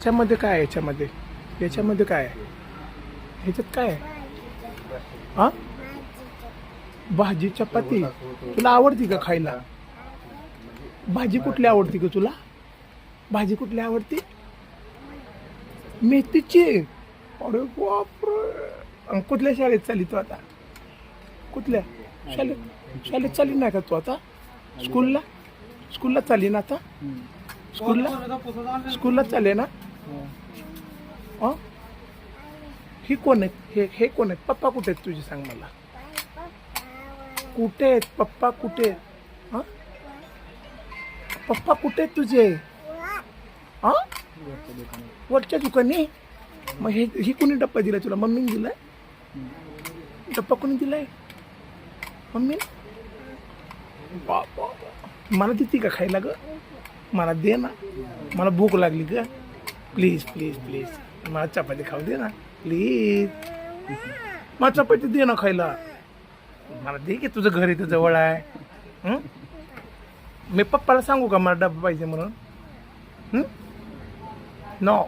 याच्यामध्ये काय आहे? याच्यामध्ये काय आहे? ह्याच्यात काय आहे? हा, भाजी चपाती. तुला आवडती का खायला? भाजी कुठली आवडती का तुला? भाजी कुठली आवडती? मेथीची. अरे बापरे. आणि कुठल्या शाळेत चालली तू आता? कुठल्या शाळेत चालली नाही का तू आता? स्कूलला चालली ना आता? स्कूलला चालले ना? हा, ही कोण आहेत? हे कोण आहेत? पप्पा कुठे आहेत तुझे? सांग मला. कुठे आहेत पप्पा? कुठे आहेत? हा, पप्पा कुठे आहेत तुझे? हा, वरच्या दुकानी. मग ही कोणी डप्पा दिलाय तुला? मम्मीने दिलाय? डप्पा कोणी दिलाय? मम्मी. बाबा, मला देते का खायला ग? मला दे ना, मला भूक लागली ग. प्लीज प्लीज प्लीज, मला चपाती खाऊ दे ना प्लीज. मला चपाती दे ना खायला. मला दे की, तुझं घर इथं जवळ आहे. मी पप्पाला सांगू का मला डब्बा पाहिजे म्हणून? नो.